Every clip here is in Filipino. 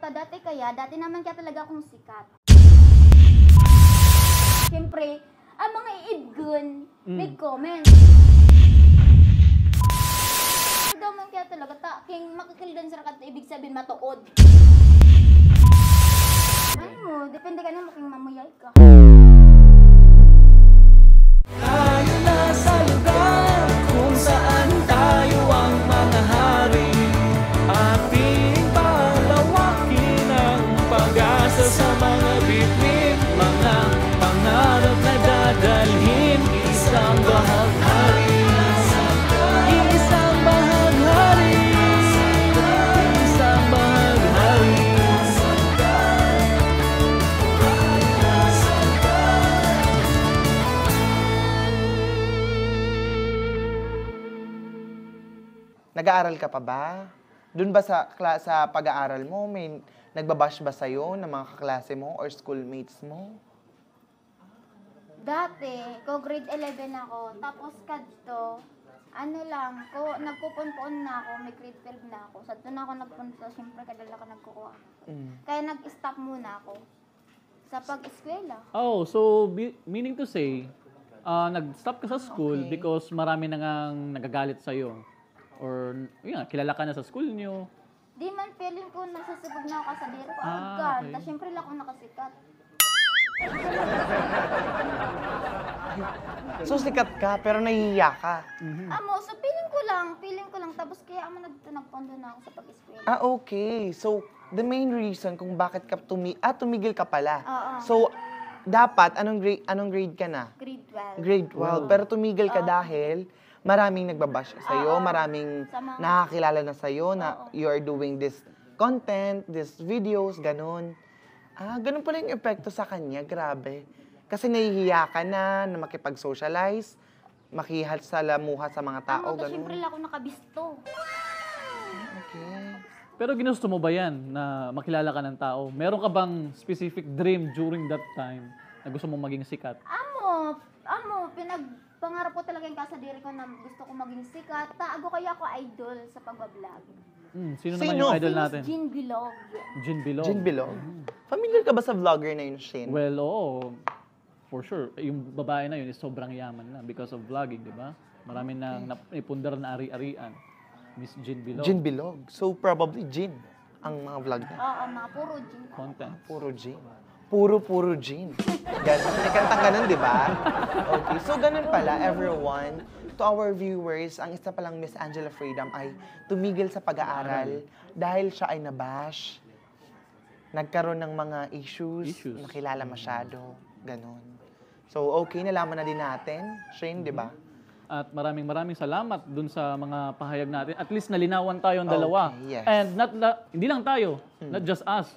Dati naman kaya talaga akong sikat. Siyempre, ang mga iibgun, may comment. Daw man kaya talaga, king makakilidan sa rakat, ibig sabihin matuod. Ano, depende ka na making mamuyay ka. Tayo na sa lugar kung saan tayo ang mga hari. Ating palawakin ang pag-asa sa mga bituin, mga pangarap na dadalhin. Isang bahaghari, isang bahaghari, isang bahaghari. Nag-aaral ka pa ba? Doon ba sa pag-aaral mo, may nagbabash ba sa'yo ng mga kaklase mo or schoolmates mo? Dati, ko grade 11 ako, tapos kadto, ano lang, nagpupun-pun na ako, may grade 12 na ako. Sa doon ako nagpunta, siyempre kadala ka nagkukuha. Kaya nag-stop muna ako sa pag-eskwela. Oh, so meaning to say, nag-stop ka sa school Okay. because marami na ngang nagagalit sa'yo. Or, yun nga, kilala ka na sa school niyo. Di man feeling ko nasasabog na ako sa diri ko Ah, agad. okay. Tapos siyempre lang ako nakasikat. So, sikat ka, pero nahihiya ka. Amo, so feeling ko lang. Tapos kaya amo nagpondo na ako sa pag-eskwela. Ah, okay. So, the main reason kung bakit ka tumigil ka pala. Oo. So, dapat, anong grade ka na? Grade 12. Grade 12. Pero tumigil ka dahil maraming nagbabash sa'yo, maraming Sa mga- nakakilala na sa'yo na you are doing this content, these videos, ganun. Ah, ganun pala yung epekto sa kanya, grabe. Kasi nahihiya ka na makipag-socialize, makihalamuha sa mga tao, Amo, tapos siyempre ganun. lang ako nakabisto. Okay. Pero ginusto mo ba yan na makilala ka ng tao? Meron ka bang specific dream during that time na gusto mong maging sikat? Amo, pinagpangarap ko talaga yung kasadiri ko na gusto ko maging sikat. Taago kaya ako idol sa pagbablog. Sino naman Sino? yung idol Si Miss natin? Jean Bilog. Jin Bilog. Jin Bilog. Familiar ka ba sa vlogger na yun, Shane? Well, oo. For sure. Yung babae na yun is sobrang yaman na because of vlogging, di ba? Marami nang naipundar na ari-arian. Miss Jin Bilog. Jin Bilog. So, probably Jin ang mga vlog niya. Oo, mga puro Jean. Content. Puro Jin. Puro Jin. Ganun. May kantang ganun, di ba? Okay. So, ganun pala, everyone. To our viewers, ang isa palang Miss Angela Freedom ay tumigil sa pag-aaral dahil siya ay nabash. Nagkaroon ng mga issues. Nakilala masyado. Ganun. So, okay, nalaman na din natin. Shane, di ba? At maraming salamat dun sa mga pahayag natin. At least nalinawan tayong dalawa. Okay, yes. And hindi lang tayo, not just us.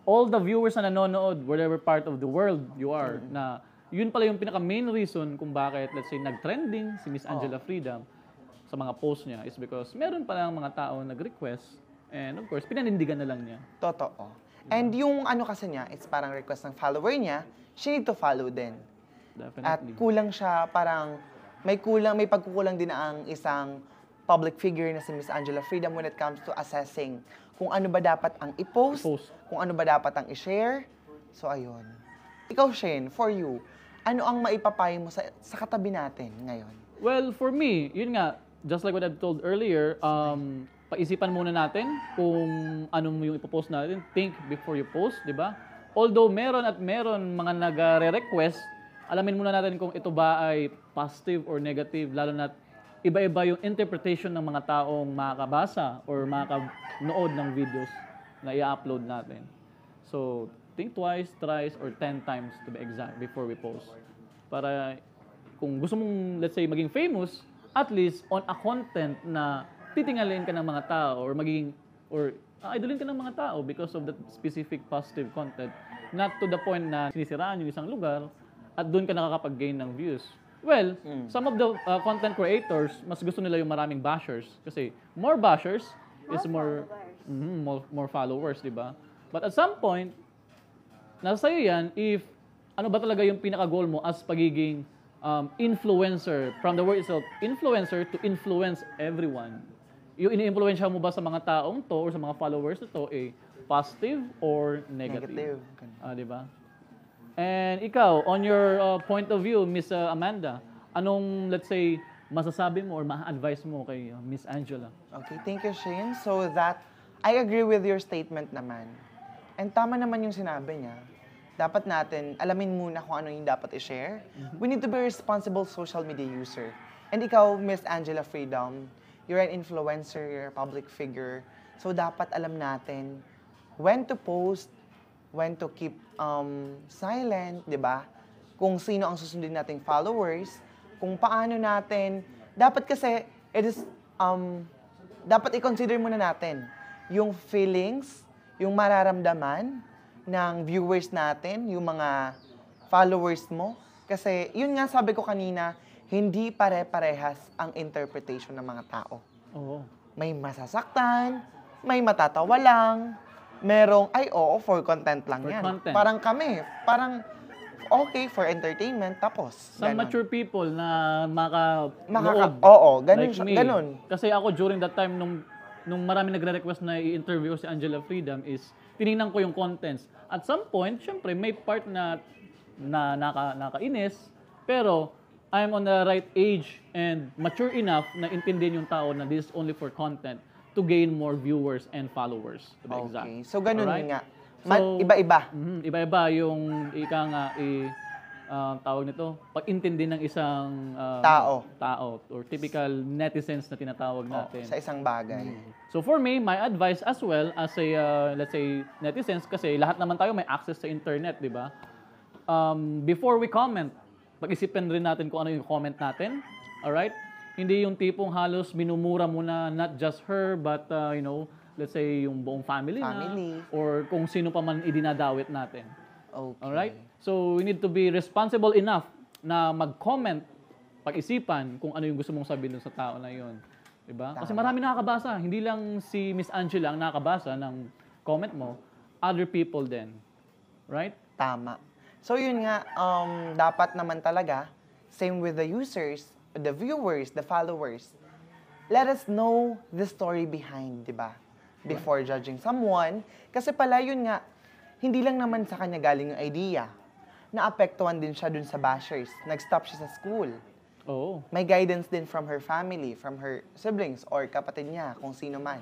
All the viewers na nanonood, whatever part of the world you are, na yun pala yung pinaka-main reason kung bakit, let's say, nag-trending si Miss Angela Freedom sa mga post niya is because meron palang mga tao nag-request and of course, pinanindigan na lang niya. Totoo. And yung ano kasi niya, it's parang request ng follower niya, she need to follow din. At Definitely. kulang siya, parang may pagkukulang din ang isang public figure na si Miss Angela Freedom when it comes to assessing kung ano ba dapat ang i-post, kung ano ba dapat ang i-share. So, ayun. Ikaw, Shane, for you, ano ang maipapayo mo sa katabi natin ngayon? Well, for me, yun nga, just like what I've told earlier, paisipan muna natin kung anong yung ipopost natin. Think before you post, di ba? Although meron mga nagre-request, alamin muna natin kung ito ba ay positive or negative, lalo na iba-iba yung interpretation ng mga taong makakabasa or makakanood ng videos na i-upload natin. So, think twice, thrice, or 10 times to be exact before we post. Para kung gusto mong, let's say, maging famous, at least on a content na titingalin ka ng mga tao or idolin ka ng mga tao because of that specific positive content. Not to the point na sinisiraan yung isang lugar at doon ka nakakapag-gain ng views. Well, some of the content creators, mas gusto nila yung maraming bashers. Kasi more bashers is more followers, di ba? But at some point, nasa sa'yo yan if ano ba talaga yung pinaka-goal mo as pagiging influencer. From the word itself, influencer to influence everyone. Yung ini-influensya mo ba sa mga taong to or sa mga followers na to, positive or negative. Negative. Di ba? And ikaw, on your point of view, Miss Amanda, anong, let's say, masasabi mo or ma-advise mo kay Miss Angela? Okay, thank you, Shane. So that, I agree with your statement naman. And tama naman yung sinabi niya. Dapat natin, alamin muna kung ano yung dapat i-share. We need to be a responsible social media user. And ikaw, Miss Angela Freedom, you're an influencer, you're a public figure. So dapat alam natin when to post, when to keep silent, di ba? Kung sino ang susundin nating followers, kung paano natin, dapat kasi, it is, dapat i-consider muna natin yung feelings, yung mararamdaman ng viewers natin, yung mga followers mo. Kasi, yun nga sabi ko kanina, hindi pare-parehas ang interpretation ng mga tao. Oo. May masasaktan, may matatawa lang, merong, ay oo, for content lang For yan. content. Parang kami, parang okay for entertainment, tapos. Some ganon. mature people na makaka-nood. Oo, ganun like siya, me. ganun. Kasi ako during that time, nung marami nagre-request na i-interview si Angela Freedom is, tinignan ko yung contents. At some point, syempre, may part na nakainis, pero I'm on the right age and mature enough na intindihin yung tao na this is only for content to gain more viewers and followers, to be exact. Okay, so ganun Alright? nga. So, Iba-iba. Iba-iba yung ika nga tawag nito, pag-intindi ng isang Tao. or typical netizens na tinatawag Oo, natin. sa isang bagay. So for me, my advice as well as a let's say netizens kasi lahat naman tayo may access sa internet, 'di ba? Before we comment, pag-isipan rin natin kung ano yung comment natin. All right? Hindi yung tipong halos minumura mo na not just her but let's say yung buong family na or kung sino pa man idinadawit natin. Okay. Alright? So, we need to be responsible enough na mag-comment, pag-isipan kung ano yung gusto mong sabihin dun sa tao na yun. Diba? Kasi marami nakakabasa. Hindi lang si Miss Angela ang nakakabasa ng comment mo, other people din. Right? Tama. So yun nga, dapat naman talaga, same with the users, the viewers, the followers, let us know the story behind, di ba? Before judging someone. Kasi pala yun nga, hindi lang naman sa kanya galing yung idea. Naapektuhan din siya dun sa bashers. Nag-stop siya sa school. Oo. May guidance din from her family, from her siblings, or kapatid niya, kung sino man.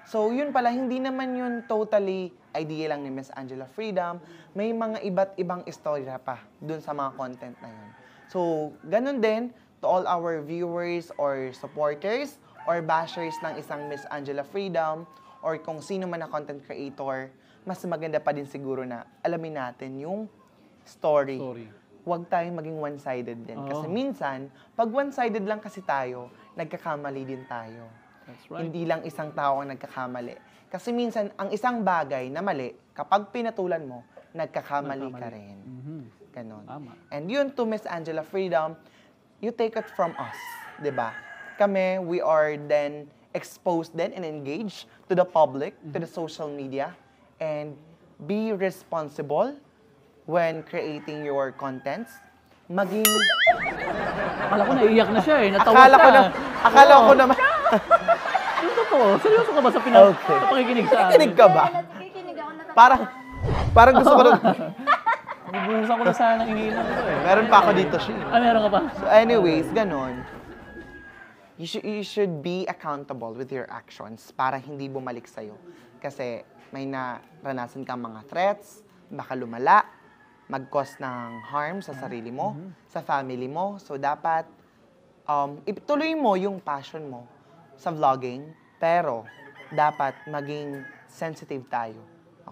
So, yun pala, hindi naman yun totally idea lang ni Miss Angela Freedom. May mga iba't ibang istorya pa dun sa mga content na yun. So, ganun din to all our viewers or supporters or bashers ng isang Miss Angela Freedom or kung sino man na content creator, mas maganda pa din siguro na alamin natin yung story. Huwag tayong maging one-sided din. Kasi minsan, pag one-sided lang kasi tayo, nagkakamali din tayo. That's right. Hindi lang isang tao ang nagkakamali. Kasi minsan, ang isang bagay na mali, kapag pinatulan mo, nagkakamali ka rin. Ganon. Tama. And yun to Miss Angela Freedom, you take it from us. 'Di ba? Kami, we are then exposed then and engaged to the public, to the social media, and be responsible when creating your contents. Maging... Akala ko naiiyak na siya eh. Natawa Akala ko naman. Ano to? Seryoso ka ba sa Okay. sa pakikinig sa akin? Nakikinig ka ba? Nakikinig ako na Parang gusto ko rin. Bubuhusan ko na sana ng iniinom ko eh. Meron pa ako dito, Shane. Meron ka pa? So anyways, ganon. You should be accountable with your actions para hindi bumalik sa'yo. Kasi may naranasan kang mga threats, baka lumala, mag-cause ng harm sa sarili mo, sa family mo. So dapat ituloy mo yung passion mo sa vlogging, pero dapat maging sensitive tayo.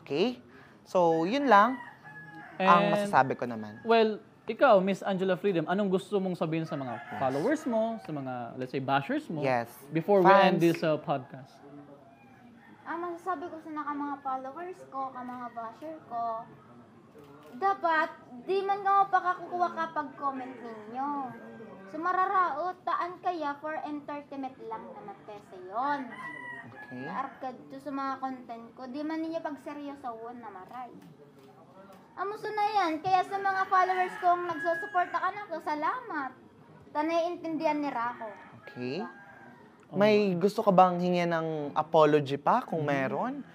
Okay? So yun lang ang masasabi ko naman. Well, ikaw, Miss Angela Freedom, anong gusto mong sabihin sa mga followers mo, sa mga, let's say, bashers mo, Yes. before we Fans. end this podcast? Ang masasabi ko sa mga followers ko, mga basher ko, dapat, di man ka mapakakukuha kapag comment ninyo. So, mararaot, taan kaya for entertainment lang naman pesa yun. Okay? Arkad to sa mga content ko, di man ninyo pagseryosoon na maray. Amuso na yan, kaya sa mga followers kong nagsusuporta ka na ko, salamat. Tanay-intindihan ni Rako. Okay. May gusto ka bang hingin ng apology pa kung meron?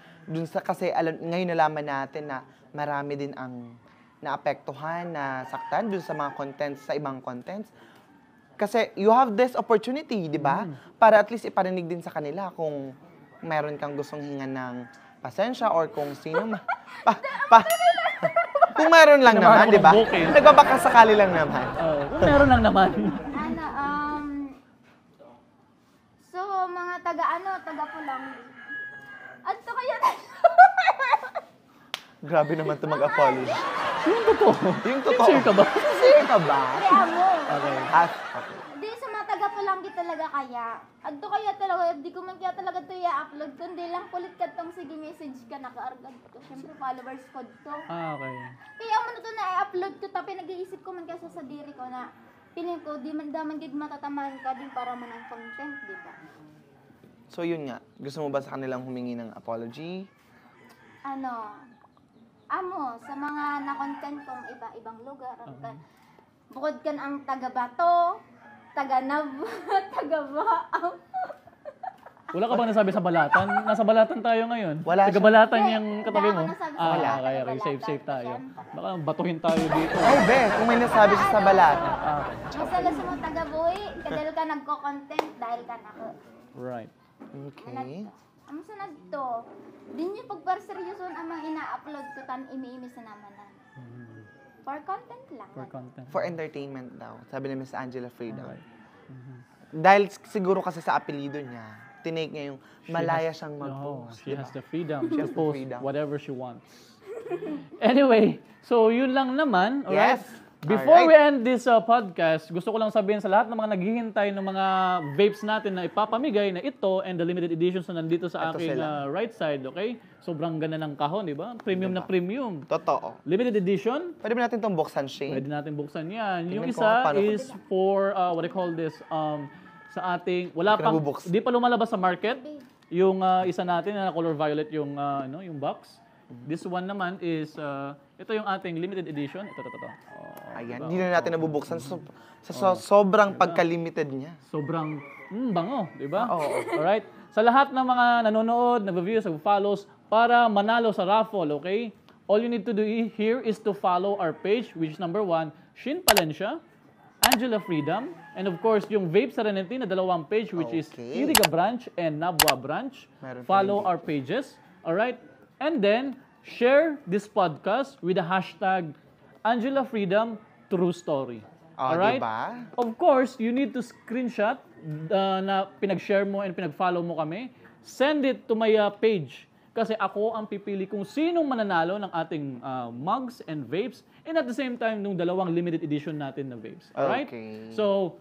Kasi ngayon nalaman natin na marami din ang naapektuhan, na saktan dun sa mga contents, sa ibang contents. Kasi you have this opportunity, di ba? Para at least iparinig din sa kanila kung meron kang gustong hingan ng pasensya or kung sino kung meron lang naman, di ba? Nagbabaka sakali lang naman. Kung meron lang naman. So, mga taga Pulang. At to kaya Grabe naman ito mag-apology. Yung totoo. Yung totoo. Sincere ka ba? Sincere ka ba? Kaya mo. Okay. Okay. Di sa mga taga Pulangi talaga kaya. At to kaya talaga, di ko man kaya talaga to i-upload. Kundi lang kulit ka tong sige message ka, naka-argad ko. Siyempre followers ko to. Okay. Kaya mo na to na i-upload ko, tapi nag-iisip ko man kasi sa diri ko na piling ko, di man daman gid matatamahan ka din para man ang content, di ba? So yun nga, gusto mo ba sa kanilang humingi ng apology? Sa mga na-content kong ibang lugar, bukod kan ang taga-Bato, taga-Nab, taga-Baam. Wala ka bang nasabi sa Balatan? Nasa Balatan tayo ngayon. Wala Taga siya. Balatan yung katabi mo. Wala ako nasabi sa Balatan. Okay. Balatan, Safe tayo. siyempre. Baka batuhin tayo dito. Ay, be, kung may nasabi siya sa balat. Masala sa mga taga-Buhi, kadal ka nagko-content dahil ka nako. Right. Okay. Ang sunod to, din yung pagparseryoson ang mga ina-upload ko tan imi-imi sa naman na. For content lang. For content. For entertainment daw, sabi ni Miss Angela Freedom. Alright. Dahil siguro kasi sa apelido niya, tinake niya yung malaya siyang mag-post. She diba? has the freedom She to has the post freedom. whatever she wants. Anyway, so yun lang naman. Alright? Yes. Before Alright. we end this podcast, gusto ko lang sabihin sa lahat ng mga naghihintay ng mga vapes natin na ipapamigay na ito and the limited editions na nandito sa Ito aking sila. right side, okay? Sobrang ganda ng kahon, di ba? Premium na premium. Totoo. Limited edition, Pwede ba natin itong buksan, Shane? pwede natin buksan yan. Yung Tingnan ko isa paano ko- is for, what I call this, sa ating, wala Hindi ka pang, nabubuksan. di pa lumalabas sa market. Yung isa natin na color violet yung, yung box. This one naman is, ito yung ating limited edition. Ito. Ayan, hindi na natin nabubuksan sobrang pagka-limited niya. Sobrang bango, di ba? Oo. Alright? Sa lahat ng mga nanonood, nag-views, nag-follows, para manalo sa raffle, okay? All you need to do here is to follow our page, which is number 1, Shin Palencia, Angela Freedom, and of course, yung Vape Serenity na dalawang page, which is Okay. Iriga branch and Nabwa branch. Meron pa Follow rin our pages, alright? And then, share this podcast with the hashtag Angela Freedom True Story. Alright? Diba? Of course, you need to screenshot na pinag-share mo and pinag-follow mo kami. Send it to my page. Kasi ako ang pipili kung sinong mananalo ng ating mugs and vapes and at the same time, nung dalawang limited edition natin na vapes. Alright? Okay. So,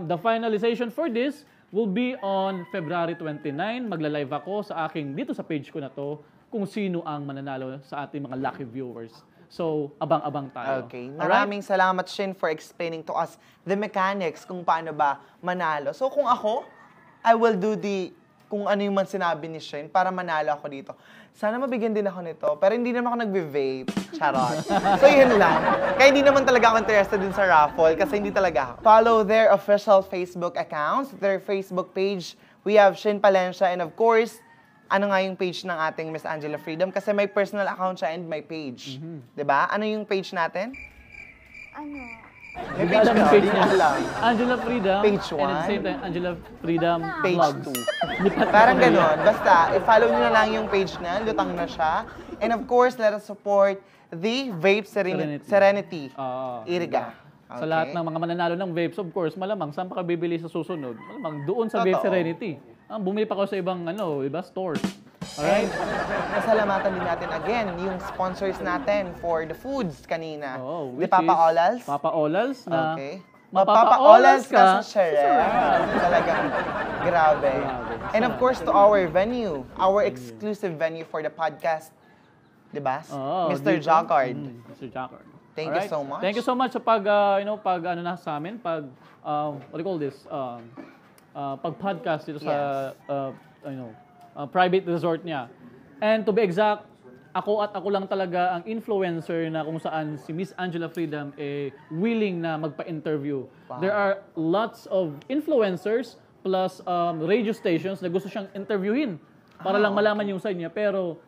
the finalization for this will be on February 29. Magla-live ako sa aking, dito sa page ko na to, kung sino ang mananalo sa ating mga lucky viewers. So, abang-abang tayo. Okay. Alright? Maraming salamat, Shin, for explaining to us the mechanics kung paano ba manalo. So, kung ako, I will do kung ano yung man sinabi ni Shin para manalo ako dito. Sana mabigyan din ako nito. Pero hindi naman ako nagbe-vape. Charot. So, yun lang. Kaya hindi naman talaga ako interested din sa raffle kasi hindi talaga ako. Follow their official Facebook accounts, their Facebook page. We have Shin Palencia and of course, ano nga yung page ng ating Miss Angela Freedom? Kasi may personal account siya and may page. Diba? Ano yung page natin? May Hindi alam yung ka, page di niya. alam. Angela Freedom. Page And at the same 1. time, Angela Freedom Page Vlogs. 2. Parang ganon. Basta, i-follow nyo na lang yung page na. Lutang na siya. And of course, let us support the Vape Serenity. Iriga. Sa lahat ng mga mananalo ng vapes, of course, malamang saan pa ka bibili sa susunod? Malamang doon sa Vape Totoo. Serenity. Bumili pa ako sa ibang iba stores. Alright? Pasalamatan din natin again yung sponsors natin for the foods kanina. Oh, Di which Papa is Olals. Papa Olals na Okay. Mapapa-Olals ka sa ka Sherelle. Talagang grabe. And of course, to our venue, our exclusive venue for the podcast. Diba? Oo, Mr. dito. Jacquard. Mr. Jacquard. Thank you Alright? so much. Thank you so much sa pag na sa amin, what do you call this? Pag-podcast dito sa, private resort niya. And to be exact, ako lang talaga ang influencer na kung saan si Miss Angela Freedom willing na magpa-interview. Wow. There are lots of influencers plus radio stations na gusto siyang interviewin. para lang malaman yung side niya, pero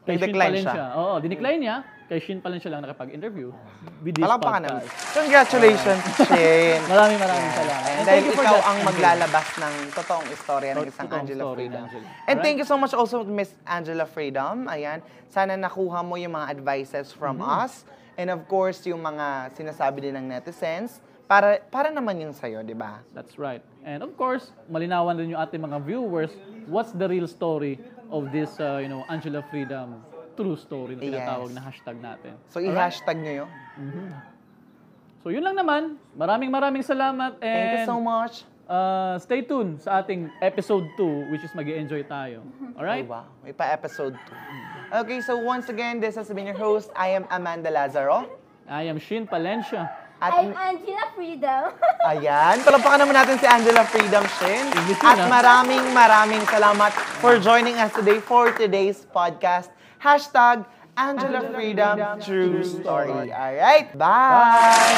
kay Shin Nag-decline Palencia. siya. Oo, dinecline niya. Kay Shin Palencia lang nakapag-interview. With this Palakpakan namin. podcast. Congratulations, Shin. Maraming salamat. And And dahil thank you for ikaw that, ang Angel. maglalabas ng totoong istorya ng isang Totoong Angela story, Freedom. Angel. And Alright? thank you so much also, Miss Angela Freedom. Ayan, sana nakuha mo yung mga advices from us. And of course, yung mga sinasabi din ng netizens. Para naman yung sa'yo, di ba? That's right. And of course, malinawan din yung ating mga viewers, what's the real story of this, Angela Freedom true story na tinatawag Yes. na hashtag natin. So, i-hashtag nyo yun. So yun lang naman. Maraming salamat. And Thank you so much. Stay tuned sa ating episode 2, which is mag-enjoy tayo. Alright? Oh, wow. May pa-episode 2. Okay, so once again, this has been your host. I am Amanda Lazaro. I am Shin Palencia. At I'm Angela Freedom. ayan, palapakan naman natin si Angela Freedom Shin. English At yun, maraming salamat for joining us today for today's podcast. Hashtag Angela Freedom True Story. Alright, bye!